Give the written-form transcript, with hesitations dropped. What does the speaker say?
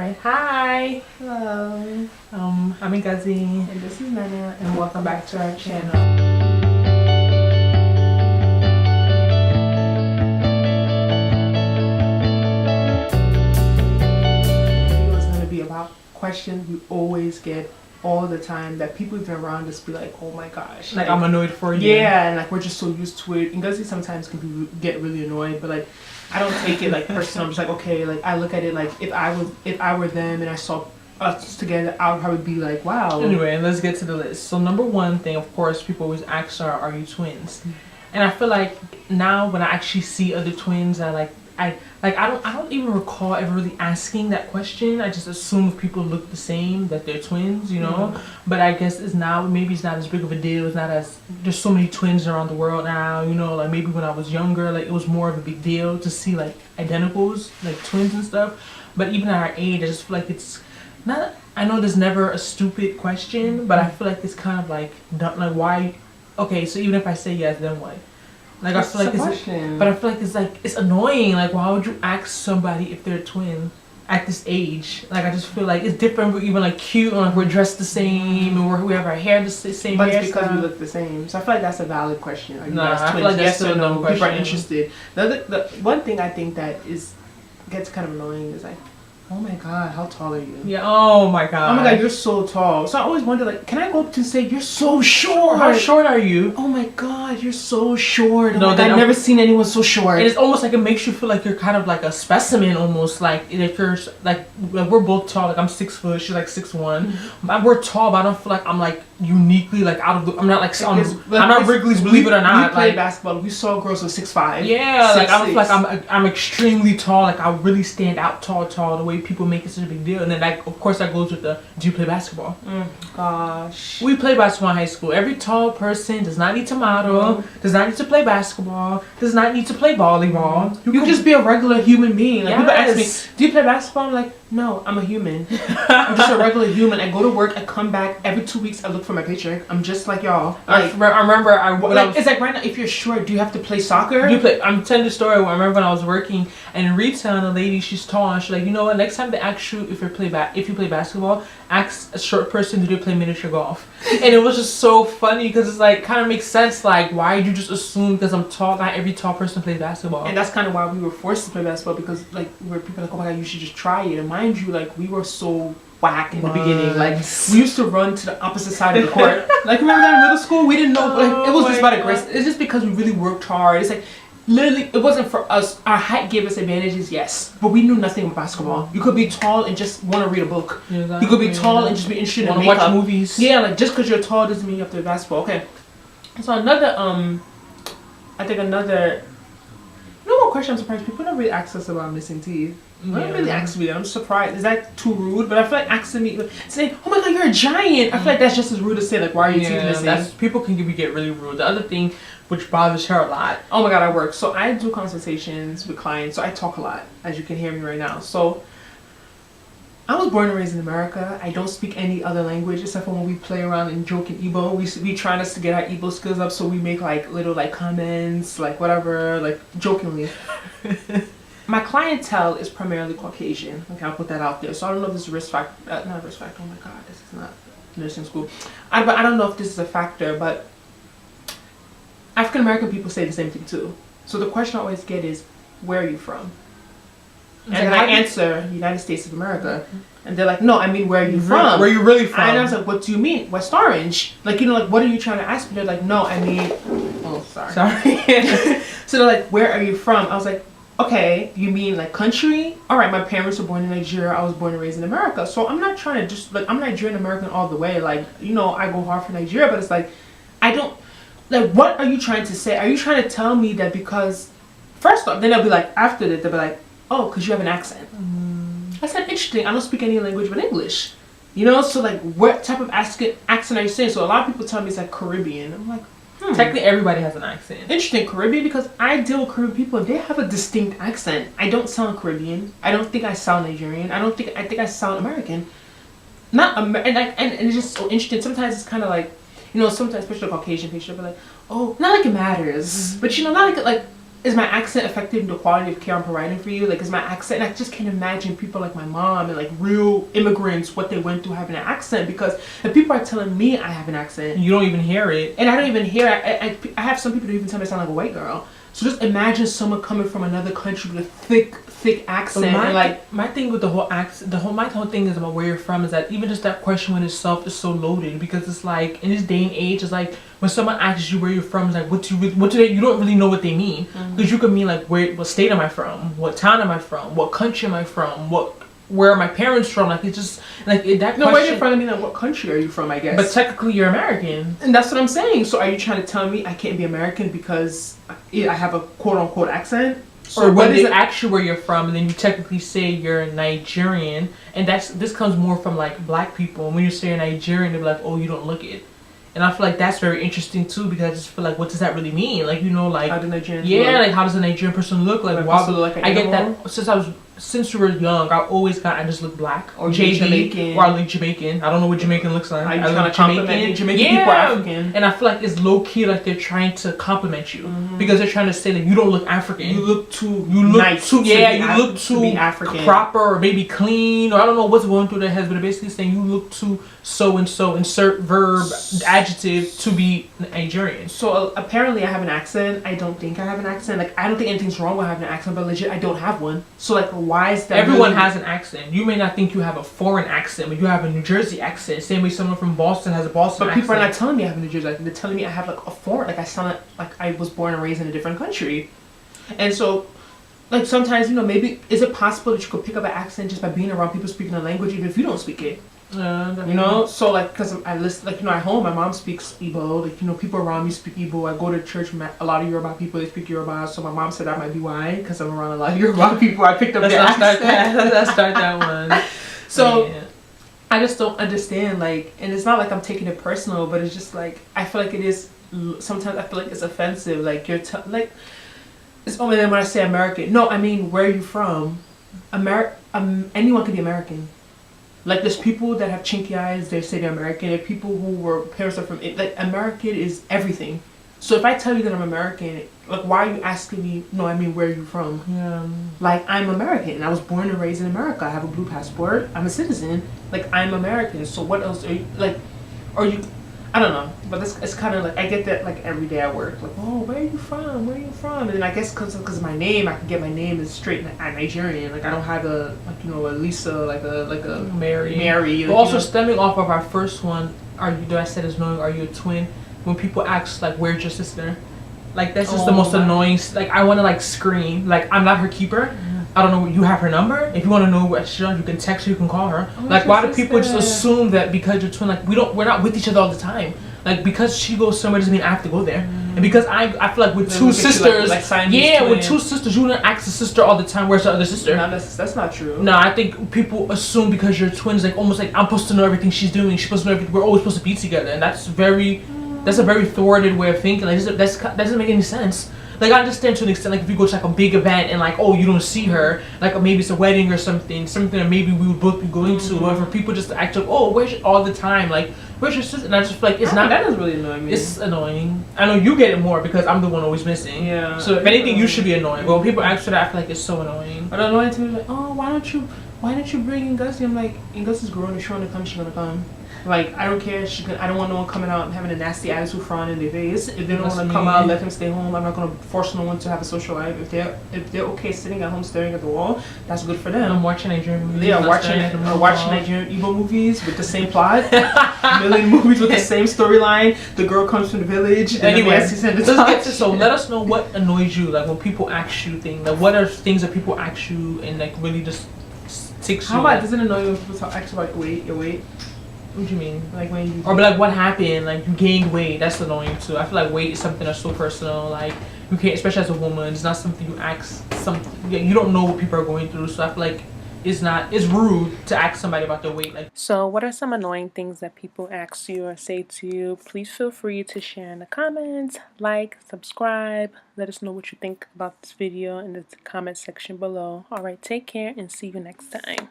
Right, hi. Hello. I'm Ngozi. And this is Nnena, And welcome back to our channel. Video is going to be about questions we always get all the time that people even around us be like, oh my gosh. Like I'm annoyed for you. Yeah, and like we're just so used to it. And Ngozi sometimes can get really annoyed, but like I don't take it like personal. I'm just like, okay, like I look at it like if I were them and I saw us together, I would probably be like, wow. Anyway, let's get to the list. So number one thing, of course, people always ask are you twins? And I feel like now when I actually see other twins, I don't even recall ever really asking that question. I just assume if people look the same that they're twins, you know. But I guess maybe it's not as big of a deal. It's not as there's so many twins around the world now, you know. Like maybe when I was younger, like it was more of a big deal to see like identicals, like twins and stuff. But even at our age, I just feel like it's not. I know there's never a stupid question, but I feel like it's kind of like dumb, like why? Okay, so even if I say yes, then what? Like I feel like but I feel like it's annoying. Like why would you ask somebody if they're a twin at this age? Like I just feel like it's different. We're even like cute, and like we're dressed the same, and we have our hair the same. But it's because we look the same. So I feel like that's a valid question. Are you guys twins? I feel like that's still a dumb question. People are interested. The one thing I think that gets kind of annoying is like, oh my god, how tall are you? Yeah. Oh my god. Oh my god, you're so tall. So I always wonder, like, can I go up to say you're so short? How short are you? Oh my god, you're so short. No, I've never seen anyone so short. And it's almost like it makes you feel like you're kind of like a specimen, almost like if you're like we're both tall. Like I'm 6 foot, she's like 6'1". We're tall, but I don't feel like I'm like uniquely like out of the. I'm not like I'm not Wrigley's, believe it or not. We played basketball. We saw girls with 6'5". Yeah, like I don't feel like I'm extremely tall. Like I really stand out tall. The way people make it such a big deal, and then like of course that goes with the do you play basketball? Gosh, we play basketball in high school. Every tall person does not need to model, does not need to play basketball, does not need to play volleyball. You can just be a regular human being. Like people ask me, do you play basketball? I'm like, no, I'm a human. I'm just a regular human. I go to work, I come back every 2 weeks. I look for my paycheck. I'm just like y'all. Like, I remember it's like right now. If you're short, do you have to play soccer? I'm telling the story. I remember when I was working and in retail, and a lady, she's tall, and she's like, you know what? Next time they ask you if you play basketball, ask a short person do they play miniature golf. And it was just so funny because it's like kind of makes sense. Like why did you just assume because I'm tall, not every tall person plays basketball? And that's kind of why we were forced to play basketball, because like we were people like, oh my god, you should just try it. And mind you, like we were so whack in the beginning. Like we used to run to the opposite side of the court. Like remember that in middle school? We didn't know. Like it was just about aggressive. It's just because we really worked hard. It's like literally, it wasn't for us. Our height gave us advantages, yes, but we knew nothing about basketball. You could be tall and just want to read a book. Yeah, you could be tall and just be interested in makeup. Watch movies. Yeah, like just because you're tall doesn't mean you have to play basketball. Okay. So another I think another. You know what question I'm surprised people don't really ask us about missing teeth. Yeah. Not really ask me that. I'm surprised. Is that too rude? But I feel like asking me, saying, "Oh my god, you're a giant." I feel like that's just as rude as saying, like, "Why are your teeth missing?" People can get really rude. The other thing, which bothers her a lot. Oh my god, I work. So I do consultations with clients. So I talk a lot, as you can hear me right now. So I was born and raised in America. I don't speak any other language except for when we play around and joke in Igbo. We try us to get our Igbo skills up, so we make like little like comments, like whatever, like jokingly. My clientele is primarily Caucasian. Okay, I'll put that out there. So I don't know if this is risk factor. Not risk factor. Oh my god, this is not nursing school. I don't know if this is a factor, but African American people say the same thing too. So the question I always get is, where are you from? And I answer, United States of America. And they're like, no, I mean, where are you from? Where are you really from? And I was like, what do you mean? West Orange. Like, you know, like, what are you trying to ask me? They're like, no, I mean, oh, sorry. So they're like, where are you from? I was like, okay, you mean like country? All right, my parents were born in Nigeria. I was born and raised in America. So I'm not trying to just, like, I'm Nigerian-American all the way. Like, you know, I go hard for Nigeria, but it's like, I don't, like, what are you trying to say? Are you trying to tell me that because, first off, then they'll be like, after that, they'll be like, oh, because you have an accent. I said, interesting. I don't speak any language but English. You know, so like, what type of accent are you saying? So a lot of people tell me it's like Caribbean. I'm like, technically everybody has an accent. Interesting, Caribbean, because I deal with Caribbean people and they have a distinct accent. I don't sound Caribbean. I don't think I sound Nigerian. I think I sound American. And it's just so interesting. Sometimes it's kind of like, you know, sometimes especially Caucasian people be like, oh, not like it matters, but you know, not like is my accent affecting the quality of care I'm providing for you? Like, is my accent, and I just can't imagine people like my mom and like real immigrants, what they went through having an accent, because if people are telling me I have an accent, you don't even hear it. And I don't even hear it. I have some people who even tell me I sound like a white girl. So just imagine someone coming from another country with a thick accent. And like, my thing with the whole accent, my whole thing is about where you're from, is that even just that question in itself is so loaded, because it's like in this day and age, it's like when someone asks you where you're from, it's like what do they, you don't really know what they mean, because you could mean like what state am I from, what town am I from, what country am I from, where are my parents from? Like, it's just like that. No, where you're from, I mean, like, what country are you from? I guess. But technically, you're American, and that's what I'm saying. So, are you trying to tell me I can't be American because I have a quote unquote accent? Or when they ask you where you're from, and then you technically say you're Nigerian, and this comes more from like black people. And when you say you're Nigerian, they're like, "Oh, you don't look it." And I feel like that's very interesting too, because I just feel like, what does that really mean? Like, you know, like how do Nigerians look? Like how does a Nigerian person look? Like, why? Like I get that since we were young, I just look black or Jamaican, or I look Jamaican. I don't know what Jamaican looks like. I look Jamaican. Jamaican people are African, and I feel like it's low key, like they're trying to compliment you, because they're trying to say that you don't look African. You look too nice. You look too African, proper, or maybe clean, or I don't know what's going through their heads, but they're basically saying you look too so and so. Insert verb, adjective to be Nigerian. So apparently, I have an accent. I don't think I have an accent. Like, I don't think anything's wrong with having an accent, but legit, I don't have one. So like, why is that? Everyone has an accent. You may not think you have a foreign accent, but you have a New Jersey accent. Same way someone from Boston has a Boston accent. But people are not telling me I have a New Jersey accent. They're telling me I have like a foreign, like I sound like I was born and raised in a different country. And so, like, sometimes, you know, maybe is it possible that you could pick up an accent just by being around people speaking the language, even if you don't speak it? You know, so like, because I listen, like, you know, at home my mom speaks Igbo, like, you know, people around me speak Igbo. I go to church, a lot of Yoruba people, they speak Yoruba, so my mom said that might be why, because I'm around a lot of Yoruba people. I picked up their accent. Let's start that one. So yeah. I just don't understand, like, and it's not like I'm taking it personal, but it's just like, I feel like it is, sometimes I feel like it's offensive, like you're like, it's only then when I say American, no, I mean, where are you from? Anyone can be American. Like, there's people that have chinky eyes, they say they're American, and people who were parents are from it. Like, American is everything. So if I tell you that I'm American, like, why are you asking me? No, I mean, where are you from? Yeah. Like, I'm American. I was born and raised in America. I have a blue passport. I'm a citizen. Like, I'm American. So what else are you, like, are you, I don't know. But it's kind of like, I get that, like, every day at work. Like, oh, where are you from? Where are you from? And then I guess because of my name, I can get my name as straight Nigerian. Like, I don't have a, like, you know, a Lisa, like a Mary. Like, but also, stemming off of our first one, I said is knowing, are you a twin? When people ask, like, where's your sister? Like, that's just the most annoying, like, I want to, like, scream. Like, I'm not her keeper. I don't know, you have her number? If you want to know what she's on, you can text her, you can call her. Like, why do people just assume that because you're twin, like, we're not with each other all the time. Like, because she goes somewhere doesn't mean I have to go there. And because I feel like with two sisters, with two sisters, you don't ask the sister all the time, where's the other sister? No, that's not true. No, I think people assume because you're twins, like, almost like I'm supposed to know everything she's doing, she's supposed to know everything, we're always supposed to be together. And that's a very thwarted way of thinking. Like, that doesn't make any sense. Like, I understand to an extent, like, if you go to like a big event and like, oh, you don't see her, like, maybe it's a wedding or something that maybe we would both be going to. Or for people just to act like, oh, where's your, all the time, like, where's your sister? And I just feel like it's not. That doesn't really annoy me. It's annoying. I know you get it more because I'm the one always missing. Yeah. So if anything, you should be annoying. But when people ask for that, I feel like it's so annoying. But annoying to me, like, oh, why don't you bring Ngozi? I'm like, Ngozi's growing, if she wanna come, she's gonna come. Like, I don't care. I don't want no one coming out and having a nasty attitude frown in their face. If they don't want to come out, let them stay home. I'm not gonna force no one to have a social life. If they're okay sitting at home staring at the wall, that's good for them. I'm watching Nigerian movies. Yeah, watching Nigerian Igbo movies with the same plot. Million movies with the same storyline. The girl comes from the village. Anyway, let's get to, so let us know what annoys you. Like, when people ask you things. Like, what are things that people ask you and like really just takes you? How about, does it annoy you when people ask about your weight? What do you mean? Like, when you... Or like, what happened? Like, you gained weight. That's annoying too. I feel like weight is something that's so personal. Like, you can't, especially as a woman, it's not something you ask. You don't know what people are going through. So I feel like it's rude to ask somebody about their weight. Like, so what are some annoying things that people ask you or say to you? Please feel free to share in the comments, like, subscribe. Let us know what you think about this video in the comment section below. All right, take care and see you next time.